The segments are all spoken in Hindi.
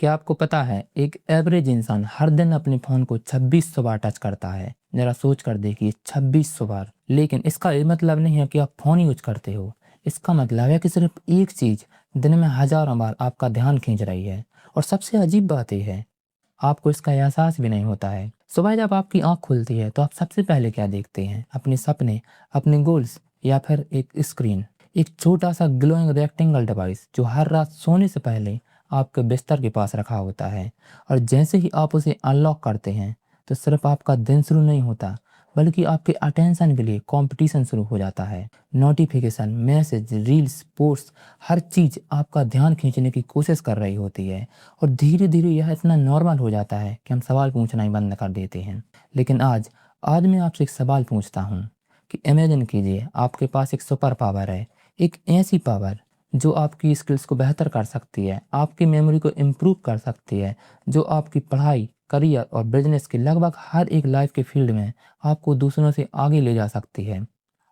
क्या आपको पता है एक एवरेज इंसान हर दिन अपने फ़ोन को 2600 बार टच करता है। ज़रा सोच कर देखिए 2600 बार। लेकिन इसका ये मतलब नहीं है कि आप फ़ोन यूज़ करते हो। इसका मतलब है कि सिर्फ एक चीज़ दिन में हज़ारों बार आपका ध्यान खींच रही है। और सबसे अजीब बात ये है, आपको इसका एहसास भी नहीं होता है। सुबह जब आपकी आँख खुलती है तो आप सबसे पहले क्या देखते हैं? अपने सपने, अपने गोल्स या फिर एक स्क्रीन? एक छोटा-सा ग्लोइंग रेक्टेंगल डिवाइस जो हर रात सोने से पहले आपके बिस्तर के पास रखा होता है। और जैसे ही आप उसे अनलॉक करते हैं, तो सिर्फ आपका दिन शुरू नहीं होता, बल्कि आपके अटेंशन के लिए कॉम्पिटिशन शुरू हो जाता है। नोटिफ़िकेशन, मैसेज, रील्स, पोस्ट हर चीज़ आपका ध्यान खींचने की कोशिश कर रही होती है। और धीरे-धीरे यह इतना नॉर्मल हो जाता है कि हम सवाल पूछना ही बंद कर देते हैं। लेकिन आज मैं आपसे एक सवाल पूछता हूँ कि इमेजिन कीजिए आपके पास एक सुपर पावर है। एक ऐसी पावर जो आपकी स्किल्स को बेहतर कर सकती है, आपकी मेमोरी को इम्प्रूव कर सकती है, जो आपकी पढ़ाई, करियर और बिज़नेस के लगभग हर एक लाइफ़ के फील्ड में आपको दूसरों से आगे ले जा सकती है।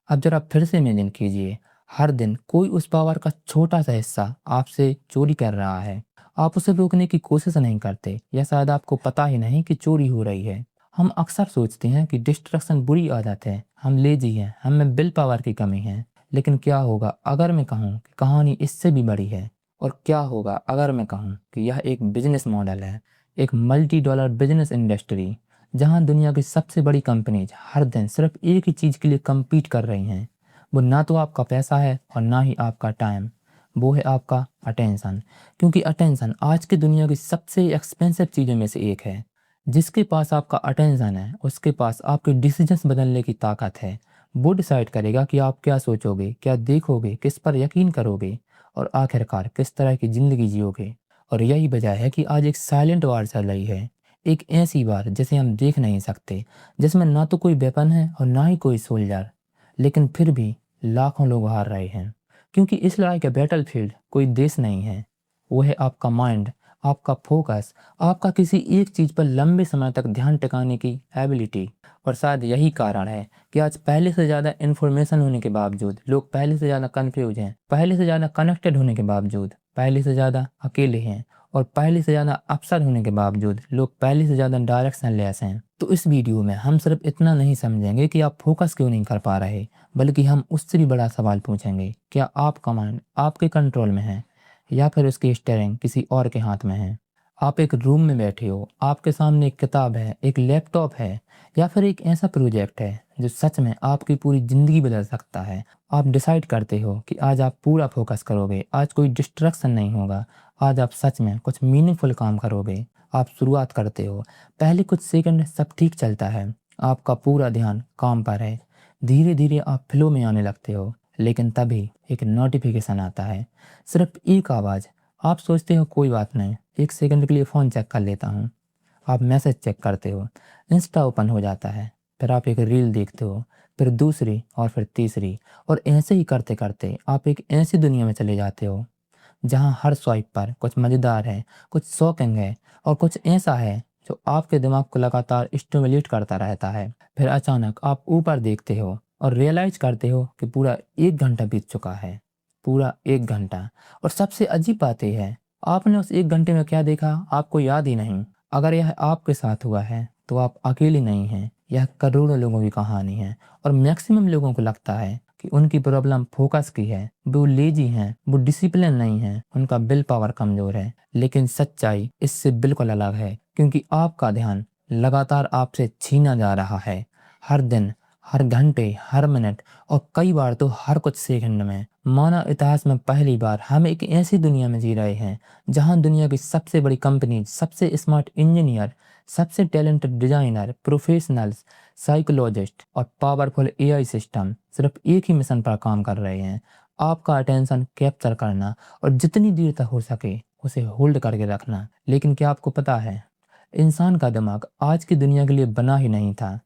अब ज़रा फिर से इमेजिन कीजिए, हर दिन कोई उस पावर का छोटा-सा हिस्सा आपसे चोरी कर रहा है। आप उसे रोकने की कोशिश नहीं करते या शायद आपको पता ही नहीं कि चोरी हो रही है। हम अक्सर सोचते हैं कि डिस्ट्रैक्शन बुरी आदत है, हम लेज़ी हैं, हम में विल पावर की कमी है। लेकिन क्या होगा अगर मैं कहूँ कि कहानी इससे भी बड़ी है? और क्या होगा अगर मैं कहूँ कि यह एक बिज़नेस मॉडल है, एक मल्टी डॉलर बिज़नेस इंडस्ट्री, जहाँ दुनिया की सबसे बड़ी कंपनीज हर दिन सिर्फ एक ही चीज़ के लिए compete कर रही हैं। वो ना तो आपका पैसा है और ना ही आपका टाइम, वो है आपका अटेंशन। क्योंकि अटेंशन आज की दुनिया की सबसे एक्सपेंसिव चीज़ों में से एक है। जिसके पास आपका अटेंशन है, उसके पास आपके डिसीजंस बदलने की ताकत है। वो डिसाइड करेगा कि आप क्या सोचोगे, क्या देखोगे, किस पर यकीन करोगे और आखिरकार किस तरह की ज़िंदगी जियोगे। और यही वजह है कि आज एक साइलेंट वॉर चल रही है। एक ऐसी वार जिसे हम देख नहीं सकते, जिसमें ना तो कोई वेपन है और ना ही कोई सोल्जर। लेकिन फिर भी लाखों लोग हार रहे हैं। क्योंकि इस लड़ाई का बैटलफील्ड कोई देश नहीं है, वो है आपका माइंड, आपका फोकस, आपका किसी एक चीज़ पर लंबे समय तक ध्यान टिकाने की एबिलिटी। और शायद यही कारण है कि आज पहले से ज़्यादा इन्फॉर्मेशन होने के बावजूद लोग पहले से ज़्यादा कन्फ्यूज हैं, पहले से ज़्यादा कनेक्टेड होने के बावजूद पहले से ज़्यादा अकेले हैं, और पहले से ज़्यादा अवसर होने के बावजूद लोग पहले से ज़्यादा डायरेक्शन लेस हैं। तो इस वीडियो में हम सिर्फ इतना नहीं समझेंगे कि आप फोकस क्यों नहीं कर पा रहे, बल्कि हम उससे भी बड़ा सवाल पूछेंगे, क्या आपका माइंड आपके कंट्रोल में है या फिर उसकी स्टीयरिंग किसी और के हाथ में है? आप एक रूम में बैठे हो, आपके सामने एक किताब है, एक लैपटॉप है या फिर एक ऐसा प्रोजेक्ट है जो सच में आपकी पूरी ज़िंदगी बदल सकता है। आप डिसाइड करते हो कि आज आप पूरा फोकस करोगे, आज कोई डिस्ट्रैक्शन नहीं होगा, आज आप सच में कुछ मीनिंगफुल काम करोगे। आप शुरुआत करते हो, पहले कुछ सेकंड सब ठीक चलता है, आपका पूरा ध्यान काम पर है। धीरे-धीरे आप फ्लो में आने लगते हो, लेकिन तभी एक नोटिफ़िकेशन आता है, सिर्फ एक आवाज़। आप सोचते हो कोई बात नहीं, 1 सेकंड के लिए फ़ोन चेक कर लेता हूँ। आप मैसेज चेक करते हो, इंस्टा ओपन हो जाता है, फिर आप एक रील देखते हो, फिर दूसरी और फिर तीसरी, और ऐसे ही करते-करते आप एक ऐसी दुनिया में चले जाते हो जहाँ हर स्वाइप पर कुछ मज़ेदार है, कुछ शॉकिंग है और कुछ ऐसा है जो आपके दिमाग को लगातार स्टिमुलेट करता रहता है। फिर अचानक आप ऊपर देखते हो और रियलाइज़ करते हो कि पूरा 1 घंटा बीत चुका है, पूरा 1 घंटा। और सबसे अजीब बात ये है, आपने उस 1 घंटे में क्या देखा आपको याद ही नहीं। अगर यह आपके साथ हुआ है तो आप अकेले नहीं हैं, यह करोड़ों लोगों की कहानी है। और मैक्सिमम लोगों को लगता है कि उनकी प्रॉब्लम फोकस की है, वो लेजी हैं, वो डिसिप्लिन नहीं है, उनका विल पावर कमज़ोर है। लेकिन सच्चाई इससे बिल्कुल अलग है, क्योंकि आपका ध्यान लगातार आपसे छीना जा रहा है। हर दिन, हर घंटे, हर मिनट और कई बार तो हर कुछ सेकंड में। मानव इतिहास में पहली बार हम एक ऐसी दुनिया में जी रहे हैं, जहां दुनिया की सबसे बड़ी कंपनी, सबसे स्मार्ट इंजीनियर, सबसे टैलेंटेड डिज़ाइनर, प्रोफेशनल्स, साइकोलॉजिस्ट और पावरफुल एआई सिस्टम सिर्फ एक ही मिशन पर काम कर रहे हैं, आपका अटेंशन कैप्चर करना और जितनी देर तक हो सके उसे होल्ड करके रखना। लेकिन क्या आपको पता है, इंसान का दिमाग आज की दुनिया के लिए बना ही नहीं था।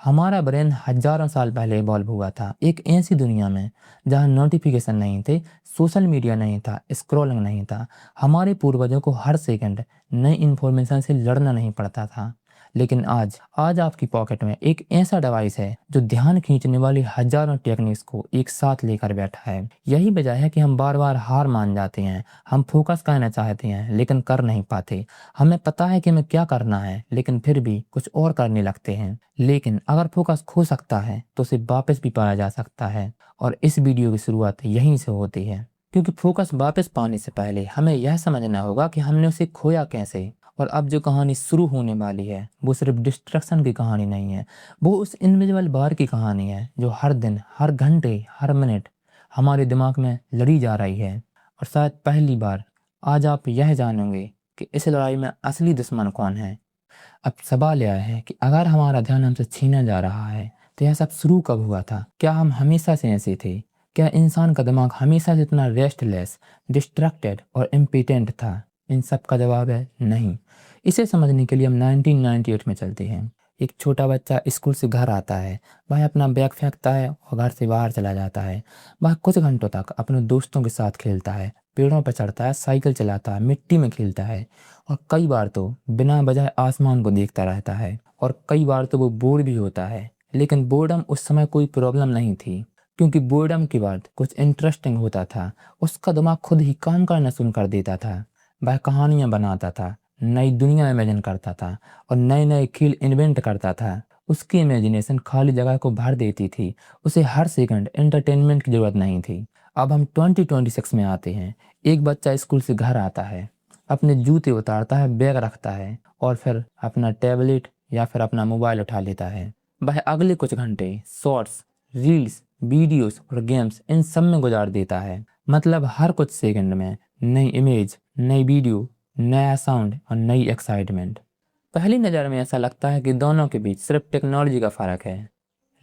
हमारा ब्रेन हजारों साल पहले इवॉल्व हुआ था एक ऐसी दुनिया में जहाँ नोटिफिकेशन नहीं थे, सोशल मीडिया नहीं था, स्क्रॉलिंग नहीं था। हमारे पूर्वजों को हर सेकंड नई इन्फॉर्मेशन से लड़ना नहीं पड़ता था। लेकिन आज आज आपकी पॉकेट में एक ऐसा डिवाइस है जो ध्यान खींचने वाली हजारों टेक्निक्स को एक साथ लेकर बैठा है। यही वजह है कि हम बार बार हार मान जाते हैं। हम फोकस करना चाहते हैं लेकिन कर नहीं पाते। हमें पता है कि हमें क्या करना है लेकिन फिर भी कुछ और करने लगते हैं। लेकिन अगर फोकस खो सकता है तो उसे वापस भी पाया जा सकता है, और इस वीडियो की शुरुआत यहीं से होती है। क्योंकि फोकस वापस पाने से पहले हमें यह समझना होगा कि हमने उसे खोया कैसे। और अब जो कहानी शुरू होने वाली है वो सिर्फ डिस्ट्रक्शन की कहानी नहीं है, वो उस इनविजिबल बार की कहानी है जो हर दिन, हर घंटे, हर मिनट हमारे दिमाग में लड़ी जा रही है। और शायद पहली बार आज आप यह जानोगे कि इस लड़ाई में असली दुश्मन कौन है। अब सवाल यह है कि अगर हमारा ध्यान हमसे छीना जा रहा है तो यह सब शुरू कब हुआ था? क्या हम हमेशा से ऐसे थे? क्या इंसान का दिमाग हमेशा से इतना रेस्टलेस, डिस्ट्रैक्टेड और इम्पिटेंट था? इन सब का जवाब है नहीं। इसे समझने के लिए हम 1998 में चलते हैं। एक छोटा बच्चा स्कूल से घर आता है। वह अपना बैग फेंकता है और घर से बाहर चला जाता है। वह कुछ घंटों तक अपने दोस्तों के साथ खेलता है, पेड़ों पर चढ़ता है, साइकिल चलाता है, मिट्टी में खेलता है, और कई बार तो बिना वजह आसमान को देखता रहता है। और कई बार तो वो बोर भी होता है। लेकिन बोर्डम उस समय कोई प्रॉब्लम नहीं थी, क्योंकि बोर्डम के बाद कुछ इंटरेस्टिंग होता था। उसका दिमाग खुद ही काम करना शुरू कर देता था। वह कहानियां बनाता था, नई दुनिया इमेजिन करता था और नए नए खेल इन्वेंट करता था। उसकी इमेजिनेशन खाली जगह को भर देती थी। उसे हर सेकंड एंटरटेनमेंट की जरूरत नहीं थी। अब हम 2026 में आते हैं। एक बच्चा स्कूल से घर आता है, अपने जूते उतारता है, बैग रखता है और फिर अपना टैबलेट या फिर अपना मोबाइल उठा लेता है। वह अगले कुछ घंटे शॉर्ट्स, रील्स, वीडियोस और गेम्स इन सब में गुजार देता है। मतलब हर कुछ सेकंड में नई इमेज, नई वीडियो, नया साउंड और नई एक्साइटमेंट। पहली नज़र में ऐसा लगता है कि दोनों के बीच सिर्फ टेक्नोलॉजी का फ़र्क है,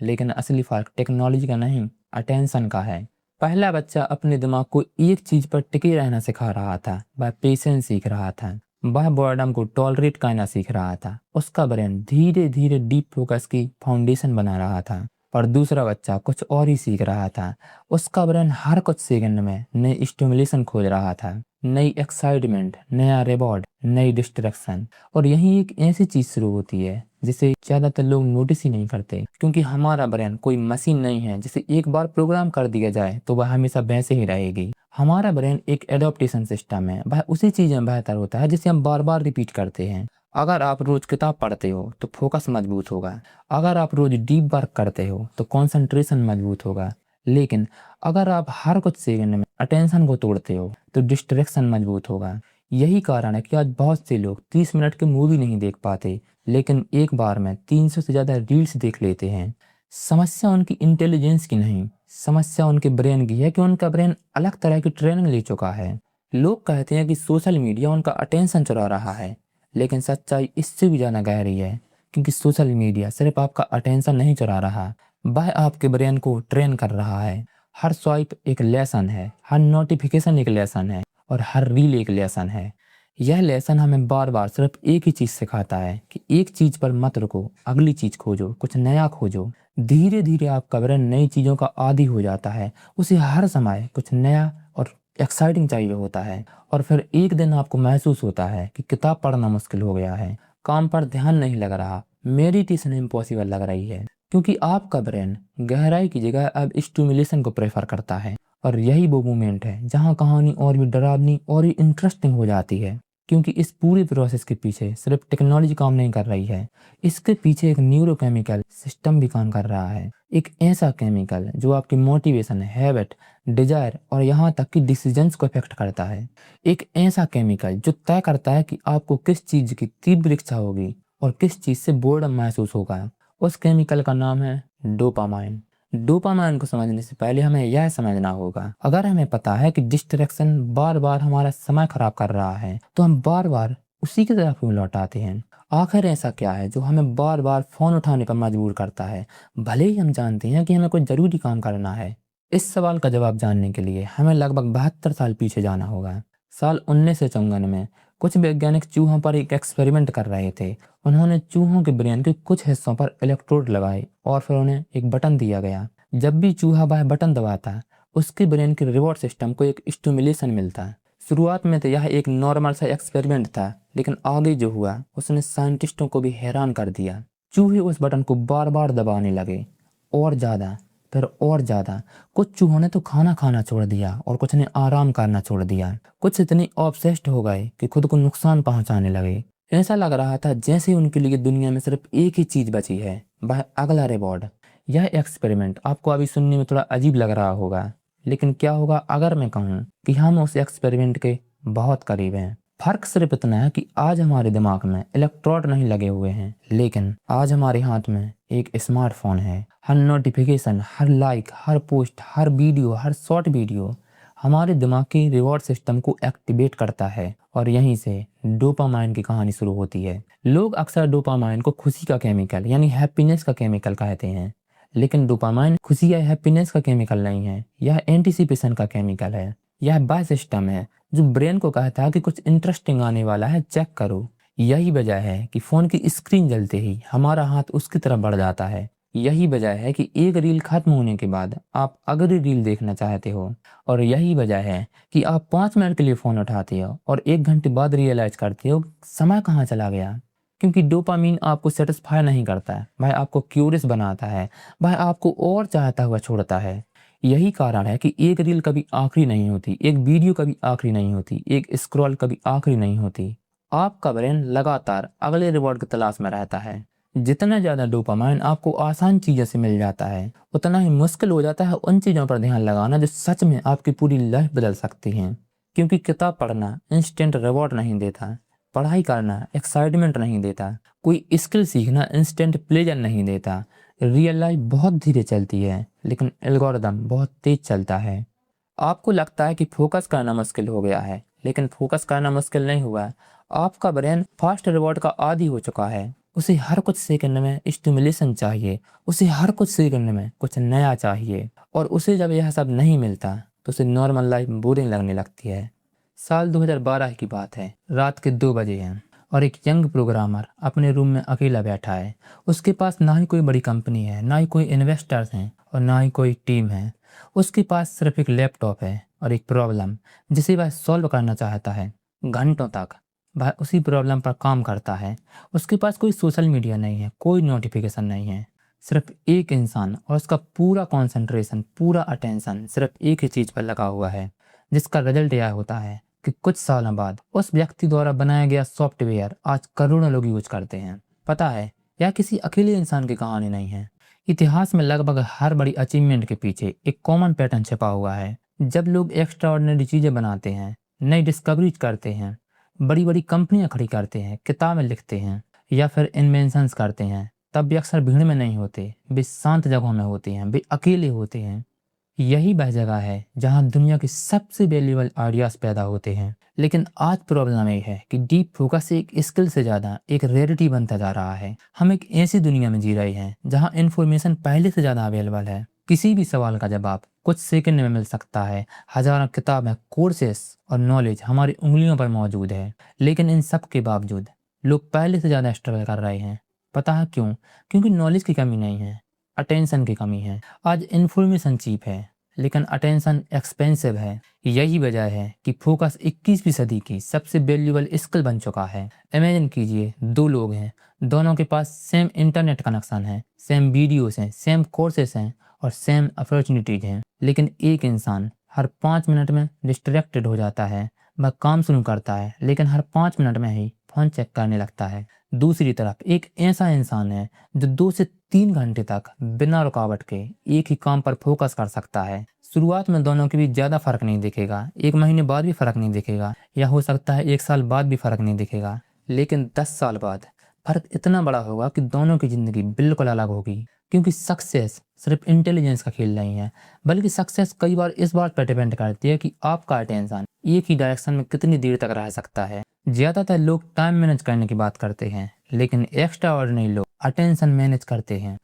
लेकिन असली फ़र्क टेक्नोलॉजी का नहीं, अटेंशन का है। पहला बच्चा अपने दिमाग को एक चीज़ पर टिके रहना सिखा रहा था। वह पेशेंस सीख रहा था। वह बोर्डम को टॉलरेट करना सीख रहा था। उसका ब्रेन धीरे धीरे डीप फोकस की फाउंडेशन बना रहा था। और दूसरा बच्चा कुछ और ही सीख रहा था। उसका ब्रेन हर कुछ सेकंड में नई स्टिमुलेशन खोज रहा था, नई एक्साइटमेंट, नया रिवॉर्ड, नई डिस्ट्रैक्शन। और यही एक ऐसी चीज शुरू होती है जिसे ज्यादातर लोग नोटिस ही नहीं करते, क्योंकि हमारा ब्रेन कोई मशीन नहीं है जिसे एक बार प्रोग्राम कर दिया जाए तो वह हमेशा वैसे ही रहेगी। हमारा ब्रेन एक एडॉप्टेशन सिस्टम है। वह उसी चीज में बेहतर होता है जिसे हम बार बार रिपीट करते हैं। अगर आप रोज किताब पढ़ते हो तो फोकस मजबूत होगा। अगर आप रोज डीप वर्क करते हो तो कंसंट्रेशन मजबूत होगा। लेकिन अगर आप हर कुछ सेकंड में अटेंशन को तोड़ते हो तो डिस्ट्रैक्शन मजबूत होगा। यही कारण है कि आज बहुत से लोग 30 मिनट की मूवी नहीं देख पाते, लेकिन एक बार में 300 से ज्यादा रील्स देख लेते हैं। समस्या उनकी इंटेलिजेंस की नहीं, समस्या उनके ब्रेन की है कि उनका ब्रेन अलग तरह की ट्रेनिंग ले चुका है। लोग कहते हैं कि सोशल मीडिया उनका अटेंशन चुरा रहा है, लेकिन सच्चाई इससे भी ज्यादा गहरी है। क्योंकि सोशल मीडिया सिर्फ आपका अटेंशन नहीं चुरा रहा, वह आपके ब्रेन को ट्रेन कर रहा है। हर स्वाइप एक लेसन है, हर नोटिफिकेशन एक लेसन है और हर रील एक लेसन है। यह लेसन हमें बार बार सिर्फ एक ही चीज सिखाता है कि एक चीज पर मत रुको, अगली चीज खोजो, कुछ नया खोजो। धीरे धीरे आपका ब्रेन नई चीजों का आदी हो जाता है। उसे हर समय कुछ नया और एक्साइटिंग चाहिए होता है। और फिर एक दिन आपको महसूस होता है कि किताब पढ़ना मुश्किल हो गया है, काम पर ध्यान नहीं लग रहा, मेडिटेशन इम्पॉसिबल लग रही है, क्योंकि आपका ब्रेन गहराई की जगह अब स्टिमुलेशन को प्रेफर करता है। और यही वो मोमेंट है जहां कहानी और भी डरावनी और भी इंटरेस्टिंग हो जाती है, क्योंकि इस पूरी प्रोसेस के पीछे सिर्फ टेक्नोलॉजी काम नहीं कर रही है, इसके पीछे एक न्यूरोकेमिकल सिस्टम भी काम कर रहा है। एक ऐसा केमिकल जो आपकी मोटिवेशन, हैबिट, डिजायर और यहाँ तक कि डिसीजंस को इफेक्ट करता है। एक ऐसा केमिकल जो तय करता है कि आपको किस चीज की तीव्र इच्छा होगी और किस चीज से बोर्डम महसूस होगा। उस केमिकल का नाम है डोपामाइन। डोपामाइन को समझने से पहले हमें यह समझना होगा, अगर हमें पता है कि डिस्ट्रैक्शन बार बार हमारा समय खराब कर रहा है तो हम बार बार उसी की तरफ क्यों लौट आते हैं? आखिर ऐसा क्या है जो हमें बार बार फोन उठाने पर मजबूर करता है, भले ही हम जानते हैं कि हमें कोई जरूरी काम करना है? इस सवाल का जवाब जानने के लिए हमें लगभग 72 साल पीछे जाना होगा। साल 1954 में कुछ वैज्ञानिक चूहों पर एक एक्सपेरिमेंट कर रहे थे। उन्होंने चूहों के ब्रेन के कुछ हिस्सों पर इलेक्ट्रोड लगाए और फिर उन्हें एक बटन दिया गया। जब भी चूहा वह बटन दबाता, उसके ब्रेन के रिवॉर्ड सिस्टम को एक स्टिमुलेशन मिलता। शुरुआत में तो यह एक नॉर्मल सा एक्सपेरिमेंट था, लेकिन आगे जो हुआ उसने साइंटिस्टों को भी हैरान कर दिया। चूहे उस बटन को बार बार दबाने लगे, और ज़्यादा, फिर और ज़्यादा। कुछ चूहों ने तो खाना खाना छोड़ दिया और कुछ ने आराम करना छोड़ दिया। कुछ इतने ऑब्सेस्ड हो गए कि खुद को नुकसान पहुंचाने लगे। ऐसा लग रहा था जैसे उनके लिए दुनिया में सिर्फ एक ही चीज़ बची है, वह अगला रिवॉर्ड। यह एक्सपेरिमेंट आपको अभी सुनने में थोड़ा अजीब लग रहा होगा, लेकिन क्या होगा अगर मैं कहूँ कि हम उस एक्सपेरिमेंट के बहुत करीब हैं। फर्क सिर्फ इतना है कि आज हमारे दिमाग में इलेक्ट्रोड नहीं लगे हुए हैं, लेकिन आज हमारे हाथ में एक स्मार्टफोन है। हर नोटिफिकेशन, हर लाइक, हर पोस्ट, हर वीडियो, हर शॉर्ट वीडियो हमारे दिमाग के रिवॉर्ड सिस्टम को एक्टिवेट करता है, और यहीं से डोपामाइन की कहानी शुरू होती है। लोग अक्सर डोपामाइन को खुशी का केमिकल यानी हैप्पीनेस का केमिकल कहते हैं, लेकिन डोपामाइन खुशी या हैप्पीनेस का केमिकल नहीं है, यह एंटीसिपेशन का केमिकल है। यह वह सिस्टम है जो ब्रेन को कहता है कि कुछ इंटरेस्टिंग आने वाला है, चेक करो। यही वजह है कि फोन की स्क्रीन जलते ही हमारा हाथ उसकी तरफ बढ़ जाता है। यही वजह है कि एक रील खत्म होने के बाद आप अगली रील देखना चाहते हो, और यही वजह है कि आप 5 मिनट के लिए फोन उठाते हो और 1 घंटे बाद रियलाइज करते हो समय कहाँ चला गया। क्योंकि डोपामीन आपको सेटिस्फाई नहीं करता है, वह आपको क्यूरियस बनाता है, वह आपको और चाहता हुआ छोड़ता है। यही कारण है कि एक रील कभी आखिरी नहीं होती, एक वीडियो कभी आखिरी नहीं होती, एक स्क्रॉल कभी आखिरी नहीं होती। आपका ब्रेन लगातार अगले रिवॉर्ड की तलाश में रहता है। जितना ज़्यादा डोपामाइन आपको आसान चीज़ों से मिल जाता है, उतना ही मुश्किल हो जाता है उन चीज़ों पर ध्यान लगाना जो सच में आपकी पूरी लाइफ बदल सकती हैं। क्योंकि किताब पढ़ना इंस्टेंट रिवॉर्ड नहीं देता, पढ़ाई करना एक्साइटमेंट नहीं देता, कोई स्किल सीखना इंस्टेंट प्लेजर नहीं देता। रियल लाइफ बहुत धीरे चलती है, लेकिन एल्गोरिदम बहुत तेज चलता है। आपको लगता है कि फोकस करना मुश्किल हो गया है, लेकिन फोकस करना मुश्किल नहीं हुआ है। आपका ब्रेन फास्ट रिवॉर्ड का आदी हो चुका है। उसे हर कुछ सेकंड में स्टिमुलेशन चाहिए, उसे हर कुछ सेकंड में कुछ नया चाहिए, और उसे जब यह सब नहीं मिलता तो उसे नॉर्मल लाइफ बोरिंग लगने लगती है। साल 2012 की बात है, रात के 2 बजे हैं और एक यंग प्रोग्रामर अपने रूम में अकेला बैठा है। उसके पास ना ही कोई बड़ी कंपनी है, ना ही कोई इन्वेस्टर्स हैं, और ना ही कोई टीम है। उसके पास सिर्फ एक लैपटॉप है और एक प्रॉब्लम जिसे वह सॉल्व करना चाहता है। घंटों तक वह उसी प्रॉब्लम पर काम करता है। उसके पास कोई सोशल मीडिया नहीं है, कोई नोटिफिकेशन नहीं है, सिर्फ एक इंसान, और उसका पूरा कंसंट्रेशन, पूरा अटेंशन सिर्फ एक ही चीज़ पर लगा हुआ है, जिसका रिजल्ट यह होता है कि कुछ सालों बाद उस व्यक्ति द्वारा बनाया गया सॉफ्टवेयर आज करोड़ों लोग यूज करते हैं। पता है, यह किसी अकेले इंसान की कहानी नहीं है। इतिहास में लगभग हर बड़ी अचीवमेंट के पीछे एक कॉमन पैटर्न छिपा हुआ है। जब लोग एक्स्ट्राऑर्डिनरी चीजें बनाते हैं, नई डिस्कवरीज करते हैं, बड़ी बड़ी कंपनियां खड़ी करते हैं, किताबें लिखते हैं, या फिर इन्वेंशंस करते हैं, तब भी अक्सर भीड़ में नहीं होते, वे शांत जगहों में होते हैं, वे अकेले होते हैं। यही वह जगह है जहां दुनिया के सबसे वैल्यूएबल आइडियाज पैदा होते हैं। लेकिन आज प्रॉब्लम ये है कि डीप फोकस एक स्किल से ज्यादा एक रेयरिटी बनता जा रहा है। हम एक ऐसी दुनिया में जी रहे हैं जहां इंफॉर्मेशन पहले से ज्यादा अवेलेबल है। किसी भी सवाल का जवाब कुछ सेकंड में मिल सकता है। हजारों किताबें, कोर्सेस और नॉलेज हमारी उंगलियों पर मौजूद है। लेकिन इन सब के बावजूद लोग पहले से ज्यादा स्ट्रगल कर रहे हैं। पता है क्यों? क्योंकि नॉलेज की कमी नहीं है, अटेंशन की कमी है। आज इन्फॉर्मेशन चीप है, लेकिन अटेंशन एक्सपेंसिव है। यही वजह है कि फोकस 21वीं सदी की सबसे वैल्यूएबल स्किल बन चुका है। इमेजिन कीजिए, 2 लोग हैं, दोनों के पास सेम इंटरनेट कनेक्शन है, सेम वीडियोस हैं, सेम कोर्सेस हैं और सेम अपॉर्चुनिटीज हैं, लेकिन एक इंसान हर 5 मिनट में डिस्ट्रैक्टेड हो जाता है। वह काम शुरू करता है, लेकिन हर 5 मिनट में ही फोन चेक करने लगता है। दूसरी तरफ एक ऐसा इंसान है जो 2 से 3 घंटे तक बिना रुकावट के एक ही काम पर फोकस कर सकता है। शुरुआत में दोनों के बीच ज्यादा फर्क नहीं दिखेगा, 1 महीने बाद भी फर्क नहीं दिखेगा, या हो सकता है 1 साल बाद भी फर्क नहीं दिखेगा, लेकिन 10 साल बाद फर्क इतना बड़ा होगा कि दोनों की जिंदगी बिल्कुल अलग होगी। क्योंकि सक्सेस सिर्फ इंटेलिजेंस का खेल नहीं है, बल्कि सक्सेस कई बार इस बात पर डिपेंड करती है कि आपका अटेंशन एक ही डायरेक्शन में कितनी देर तक रह सकता है। ज्यादातर लोग टाइम मैनेज करने की बात करते हैं, लेकिन एक्स्ट्रा ऑर्डिनरी लोग अटेंशन मैनेज करते हैं।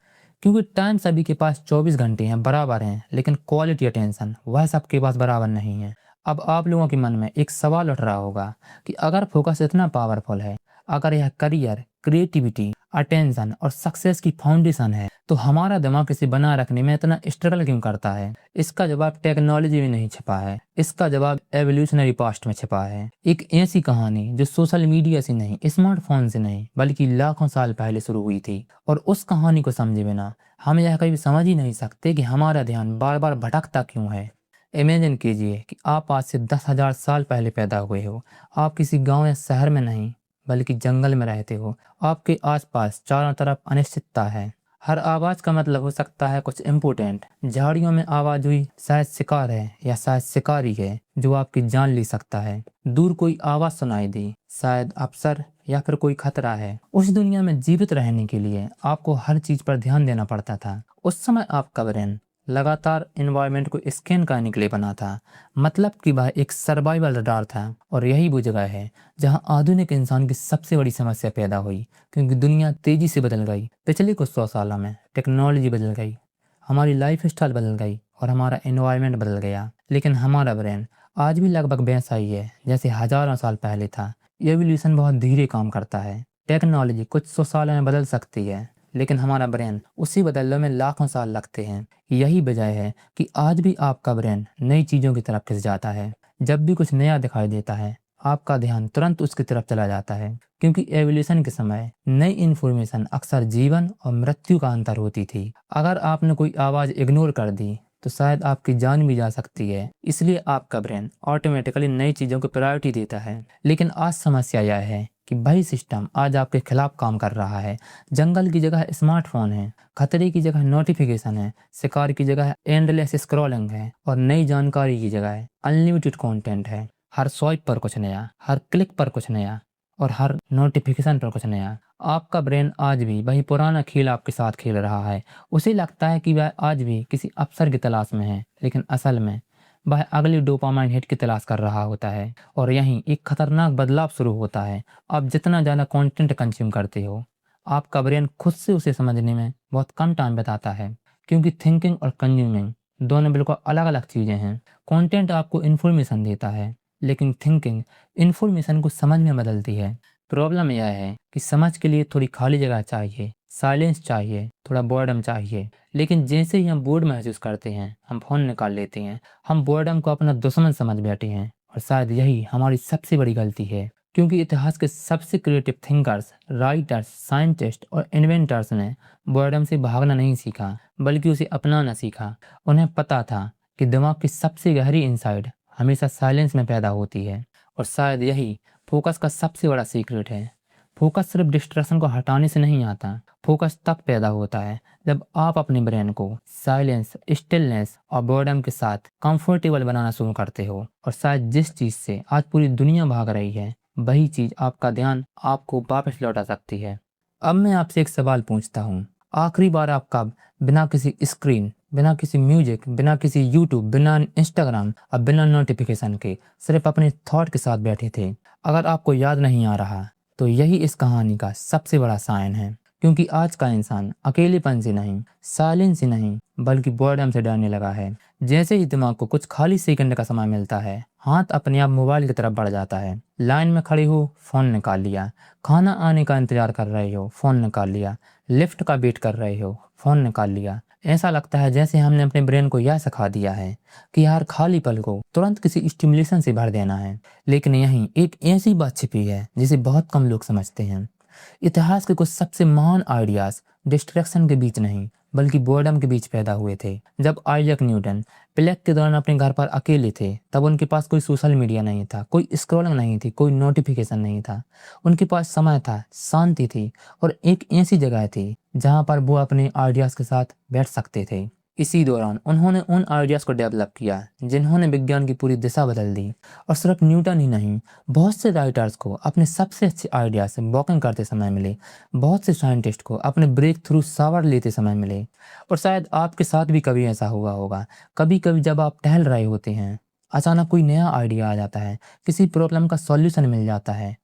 क्योंकि टाइम सभी के पास 24 घंटे हैं, बराबर हैं, लेकिन क्वालिटी अटेंशन वह सबके पास बराबर नहीं है। अब आप लोगों के मन में एक सवाल उठ रहा होगा कि अगर फोकस इतना पावरफुल है, अगर यह करियर, क्रिएटिविटी, अटेंशन और सक्सेस की फाउंडेशन है, तो हमारा दिमाग इसे बना रखने में इतना स्ट्रगल क्यों करता है? इसका जवाब टेक्नोलॉजी में नहीं छिपा है, इसका जवाब एवोल्यूशनरी पास्ट में छिपा है। एक ऐसी कहानी जो सोशल मीडिया से नहीं, स्मार्टफोन से नहीं, बल्कि लाखों साल पहले शुरू हुई थी। और उस कहानी को समझे बिना हम यह कभी समझ ही नहीं सकते कि हमारा ध्यान बार बार भटकता क्यों है। इमेजिन कीजिए कि आप आज से 10,000 साल पहले पैदा हुए हो। आप किसी गांव या शहर में नहीं, बल्कि जंगल में रहते हो। आपके आसपास चारों तरफ अनिश्चितता है। हर आवाज का मतलब हो सकता है कुछ इम्पोर्टेंट। झाड़ियों में आवाज हुई, शायद शिकार है या शायद शिकारी है जो आपकी जान ले सकता है। दूर कोई आवाज सुनाई दी, शायद अफसर या फिर कोई खतरा है। उस दुनिया में जीवित रहने के लिए आपको हर चीज पर ध्यान देना पड़ता था। उस समय आपका ब्रेन लगातार एनवायरनमेंट को स्कैन करने के लिए बना था। मतलब कि वह एक सर्वाइवल रडार था। और यही वो जगह है जहां आधुनिक इंसान की सबसे बड़ी समस्या पैदा हुई, क्योंकि दुनिया तेजी से बदल गई। पिछले कुछ 100 सालों में टेक्नोलॉजी बदल गई, हमारी लाइफ स्टाइल बदल गई और हमारा एनवायरनमेंट बदल गया। लेकिन हमारा ब्रेन आज भी लगभग वैसा ही है जैसे हजारों साल पहले था। एवोल्यूशन बहुत धीरे काम करता है। टेक्नोलॉजी कुछ 100 सालों में बदल सकती है, लेकिन हमारा ब्रेन उसी बदलने में लाखों साल लगते हैं। यही वजह है कि आज भी आपका ब्रेन नई चीजों की तरफ खिंच जाता है। जब भी कुछ नया दिखाई देता है, आपका ध्यान तुरंत उसकी तरफ चला जाता है, क्योंकि एवोल्यूशन के समय नई इन्फॉर्मेशन अक्सर जीवन और मृत्यु का अंतर होती थी। अगर आपने कोई आवाज इग्नोर कर दी तो शायद आपकी जान भी जा सकती है। इसलिए आपका ब्रेन ऑटोमेटिकली नई चीजों को प्रायोरिटी देता है। लेकिन आज समस्या यह है कि वही सिस्टम आज आपके खिलाफ काम कर रहा है। जंगल की जगह स्मार्टफोन है, खतरे की जगह नोटिफिकेशन है, शिकार की जगह एंडलेस स्क्रॉलिंग है और नई जानकारी की जगह अनलिमिटेड कंटेंट है। हर स्वाइप पर कुछ नया, हर क्लिक पर कुछ नया और हर नोटिफिकेशन पर कुछ नया। आपका ब्रेन आज भी वही पुराना खेल आपके साथ खेल रहा है। उसे लगता है कि वह आज भी किसी अवसर की तलाश में है, लेकिन असल में वह अगली डोपामाइन हिट की तलाश कर रहा होता है। और यहीं एक खतरनाक बदलाव शुरू होता है। आप जितना ज़्यादा कंटेंट कंज्यूम करते हो, आपका ब्रेन खुद से उसे समझने में बहुत कम टाइम बताता है, क्योंकि थिंकिंग और कंज्यूमिंग दोनों बिल्कुल अलग अलग चीज़ें हैं। कंटेंट आपको इन्फॉर्मेशन देता है, लेकिन थिंकिंग इन्फॉर्मेशन को समझ में बदलती है। प्रॉब्लम यह है कि समझ के लिए थोड़ी खाली जगह चाहिए, साइलेंस चाहिए, थोड़ा बोर्डम चाहिए। लेकिन जैसे ही हम बोर्ड महसूस करते हैं, हम फोन निकाल लेते हैं। हम बोर्डम को अपना दुश्मन समझ बैठे हैं। और शायद यही हमारी सबसे बड़ी गलती है, क्योंकि इतिहास के सबसे क्रिएटिव थिंकर्स, राइटर्स, साइंटिस्ट और इन्वेंटर्स ने बोर्डम से भागना नहीं सीखा, बल्कि उसे अपनाना सीखा। उन्हें पता था कि दिमाग की सबसे गहरी इंसाइट हमेशा साइलेंस में पैदा होती है। और शायद यही फोकस का सबसे बड़ा सीक्रेट है। फोकस सिर्फ डिस्ट्रैक्शन को हटाने से नहीं आता। फोकस तब पैदा होता है जब आप अपने ब्रेन को साइलेंस, स्टिलनेस और बोर्डम के साथ कंफर्टेबल बनाना शुरू करते हो। और शायद जिस चीज से आज पूरी दुनिया भाग रही है, वही चीज आपका ध्यान आपको वापस लौटा सकती है। अब मैं आपसे एक सवाल पूछता हूँ। आखिरी बार आप कब बिना किसी स्क्रीन, बिना किसी म्यूजिक, बिना किसी यूट्यूब, बिना इंस्टाग्राम और बिना नोटिफिकेशन के सिर्फ अपने थॉट के साथ बैठे थे? अगर आपको याद नहीं आ रहा, तो यही इस कहानी का सबसे बड़ा साइन है। क्योंकि आज का इंसान अकेलेपन से नहीं, साइलेंस से नहीं, बल्कि बोर्डम से डरने लगा है। जैसे ही दिमाग को कुछ खाली सेकंड का समय मिलता है, हाथ अपने आप मोबाइल की तरफ बढ़ जाता है। लाइन में खड़े हो, फोन निकाल लिया। खाना आने का इंतजार कर रहे हो, फोन निकाल लिया। लिफ्ट का वेट कर रहे हो, फोन निकाल लिया। ऐसा लगता है जैसे हमने अपने ब्रेन को यह सिखा दिया है कि हर खाली पल को तुरंत किसी स्टिमुलेशन से भर देना है। लेकिन यहीं एक ऐसी बात छिपी है जिसे बहुत कम लोग समझते हैं। इतिहास के कुछ सबसे महान आइडियाज डिस्ट्रैक्शन के बीच नहीं, बल्कि बोर्डम के बीच पैदा हुए थे। जब आइजैक न्यूटन प्लेग के दौरान अपने घर पर अकेले थे, तब उनके पास कोई सोशल मीडिया नहीं था, कोई स्क्रॉलिंग नहीं थी, कोई नोटिफिकेशन नहीं था। उनके पास समय था, शांति थी और एक ऐसी जगह थी जहां पर वो अपने आइडियाज के साथ बैठ सकते थे। इसी दौरान उन्होंने उन आइडियाज को डेवलप किया जिन्होंने विज्ञान की पूरी दिशा बदल दी। और सिर्फ न्यूटन ही नहीं, बहुत से राइटर्स को अपने सबसे अच्छे आइडियाज से वॉकिंग करते समय मिले। बहुत से साइंटिस्ट को अपने ब्रेक थ्रू शावर लेते समय मिले। और शायद आपके साथ भी कभी ऐसा हुआ होगा। कभी कभी जब आप टहल रहे होते हैं, अचानक कोई नया आइडिया आ जाता है, किसी प्रॉब्लम का सॉल्यूशन मिल जाता है,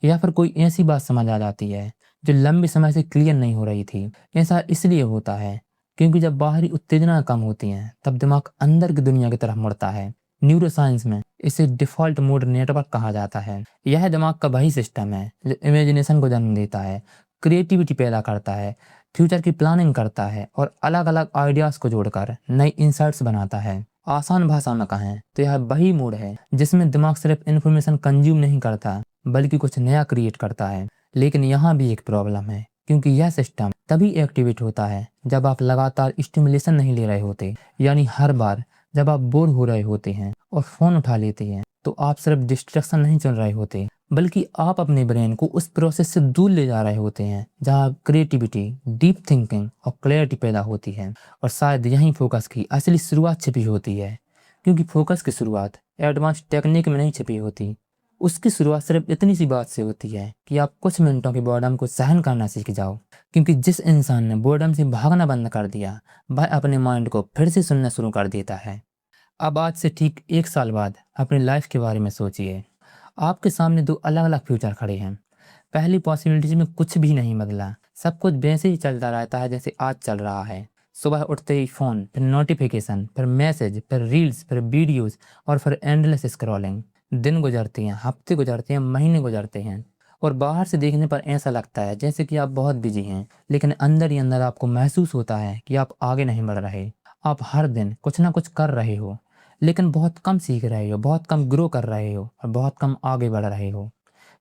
या फिर कोई ऐसी बात समझ आ जाती है जो लंबे समय से क्लियर नहीं हो रही थी। ऐसा इसलिए होता है क्योंकि जब बाहरी उत्तेजना कम होती है, तब दिमाग अंदर की दुनिया की तरफ मुड़ता है। न्यूरोसाइंस में इसे डिफॉल्ट मोड नेटवर्क कहा जाता है। यह दिमाग का वही सिस्टम है जो इमेजिनेशन को जन्म देता है, क्रिएटिविटी पैदा करता है, फ्यूचर की प्लानिंग करता है और अलग-अलग आइडियाज़ को जोड़कर नई इंसाइट्स बनाता है। आसान भाषा में कहें तो यह वही मोड है जिसमें दिमाग सिर्फ इन्फॉर्मेशन कंज्यूम नहीं करता बल्कि कुछ नया क्रिएट करता है। लेकिन यहाँ भी एक प्रॉब्लम है, क्योंकि यह सिस्टम तभी एक्टिवेट होता है जब आप लगातार स्टिमुलेशन नहीं ले रहे होते। यानी हर बार जब आप बोर हो रहे होते हैं और फोन उठा लेते हैं तो आप सिर्फ डिस्ट्रैक्शन नहीं चुन रहे होते, बल्कि आप अपने ब्रेन को उस प्रोसेस से दूर ले जा रहे होते हैं जहाँ क्रिएटिविटी, डीप थिंकिंग और क्लैरिटी पैदा होती है। और शायद यहीं फोकस की असली शुरुआत छिपी होती है, क्योंकि फोकस की शुरुआत एडवांस टेक्निक में नहीं छिपी होती। उसकी शुरुआत सिर्फ इतनी सी बात से होती है कि आप कुछ मिनटों के बोर्डम को सहन करना सीख जाओ। क्योंकि जिस इंसान ने बोर्डम से भागना बंद कर दिया, वह अपने माइंड को फिर से सुनना शुरू कर देता है। अब आज से ठीक 1 साल बाद अपनी लाइफ के बारे में सोचिए। आपके सामने 2 अलग-अलग फ्यूचर खड़े हैं। पहली पॉसिबिलिटीज में कुछ भी नहीं बदला, सब कुछ वैसे ही चलता रहता है जैसे आज चल रहा है। सुबह उठते ही फ़ोन, फिर नोटिफिकेशन, फिर मैसेज, फिर रील्स, फिर वीडियोस और फिर एंडलेस स्क्रॉलिंग। दिन गुजरते हैं, हफ्ते गुजरते हैं, महीने गुजरते हैं और बाहर से देखने पर ऐसा लगता है जैसे कि आप बहुत बिजी हैं, लेकिन अंदर ही अंदर आपको महसूस होता है कि आप आगे नहीं बढ़ रहे। आप हर दिन कुछ ना कुछ कर रहे हो, लेकिन बहुत कम सीख रहे हो, बहुत कम ग्रो कर रहे हो और बहुत कम आगे बढ़ रहे हो,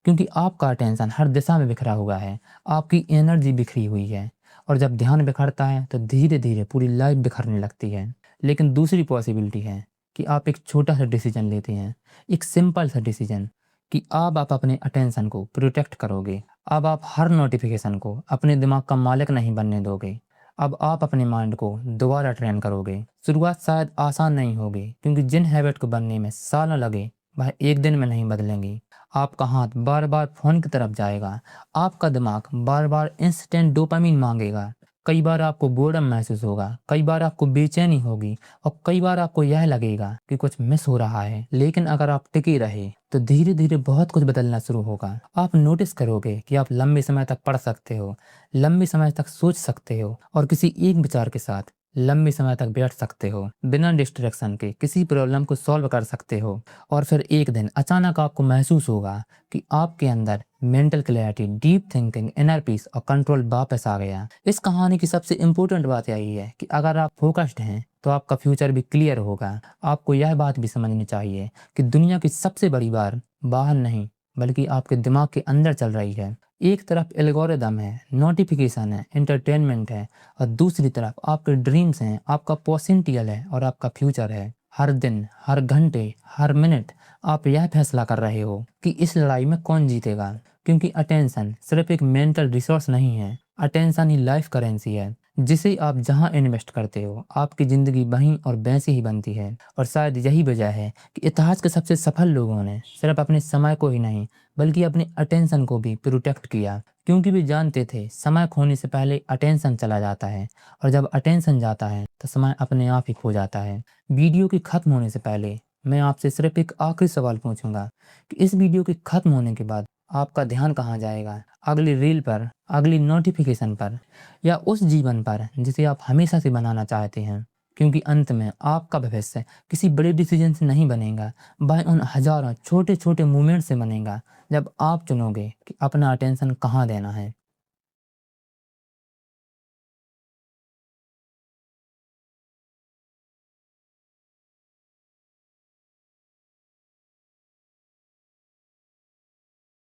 क्योंकि आपका अटेंशन हर दिशा में बिखरा हुआ है, आपकी एनर्जी बिखरी हुई है। और जब ध्यान बिखरता है तो धीरे धीरे पूरी लाइफ बिखरने लगती है। लेकिन दूसरी पॉसिबिलिटी है कि आप एक छोटा सा डिसीजन लेते हैं, एक सिंपल सा डिसीजन कि अब आप अपने अटेंशन को प्रोटेक्ट करोगे। अब आप हर नोटिफिकेशन को अपने दिमाग का मालिक नहीं बनने दोगे। अब आप अपने माइंड को दोबारा ट्रेन करोगे। शुरुआत शायद आसान नहीं होगी, क्योंकि जिन हैबिट को बनने में सालों लगे वह एक दिन में नहीं बदलेंगी। आपका हाथ बार बार फोन की तरफ जाएगा, आपका दिमाग बार बार इंस्टेंट डोपामिन मांगेगा। कई बार आपको बोर्डम महसूस होगा, कई बार आपको बेचैनी होगी और कई बार आपको यह लगेगा कि कुछ मिस हो रहा है। लेकिन अगर आप टिके रहे तो धीरे धीरे बहुत कुछ बदलना शुरू होगा। आप नोटिस करोगे कि आप लंबे समय तक पढ़ सकते हो, लंबे समय तक सोच सकते हो और किसी एक विचार के साथ लंबे समय तक बैठ सकते हो, बिना डिस्ट्रैक्शन के किसी प्रॉब्लम को सॉल्व कर सकते हो। और फिर एक दिन अचानक आपको महसूस होगा कि आपके अंदर mental clarity, deep thinking, inner peace और कंट्रोल वापस आ गया। इस कहानी की सबसे इम्पोर्टेंट बात यही है कि अगर आप फोकस्ड हैं तो आपका फ्यूचर भी क्लियर होगा। आपको यह बात भी समझनी चाहिए कि दुनिया की सबसे बड़ी बार बाहर नहीं बल्कि आपके दिमाग के अंदर चल रही है। एक तरफ एल्गोरिदम है, नोटिफिकेशन है, एंटरटेनमेंट है और दूसरी तरफ आपके ड्रीम्स हैं, आपका पोटेंशियल है और आपका फ्यूचर है। हर दिन, हर घंटे, हर मिनट आप यह फैसला कर रहे हो कि इस लड़ाई में कौन जीतेगा। क्योंकि अटेंशन सिर्फ एक मेंटल रिसोर्स नहीं है, अटेंशन ही लाइफ करेंसी है। जिसे आप जहां इन्वेस्ट करते हो, आपकी जिंदगी वहीं और वैसे ही बनती है। और शायद यही वजह है कि इतिहास के सबसे सफल लोगों ने सिर्फ अपने समय को ही नहीं बल्कि अपने अटेंशन को भी प्रोटेक्ट किया, क्योंकि वे जानते थे समय खोने से पहले अटेंशन चला जाता है और जब अटेंशन जाता है तो समय अपने आप ही खो जाता है। वीडियो के खत्म होने से पहले मैं आपसे सिर्फ एक आखिरी सवाल पूछूंगा कि इस वीडियो के खत्म होने के बाद आपका ध्यान कहाँ जाएगा? अगली रील पर, अगली नोटिफिकेशन पर या उस जीवन पर जिसे आप हमेशा से बनाना चाहते हैं? क्योंकि अंत में आपका भविष्य किसी बड़े डिसीजन से नहीं बनेगा, वह उन हजारों छोटे छोटे मूवमेंट से बनेगा जब आप चुनोगे कि अपना अटेंशन कहाँ देना है।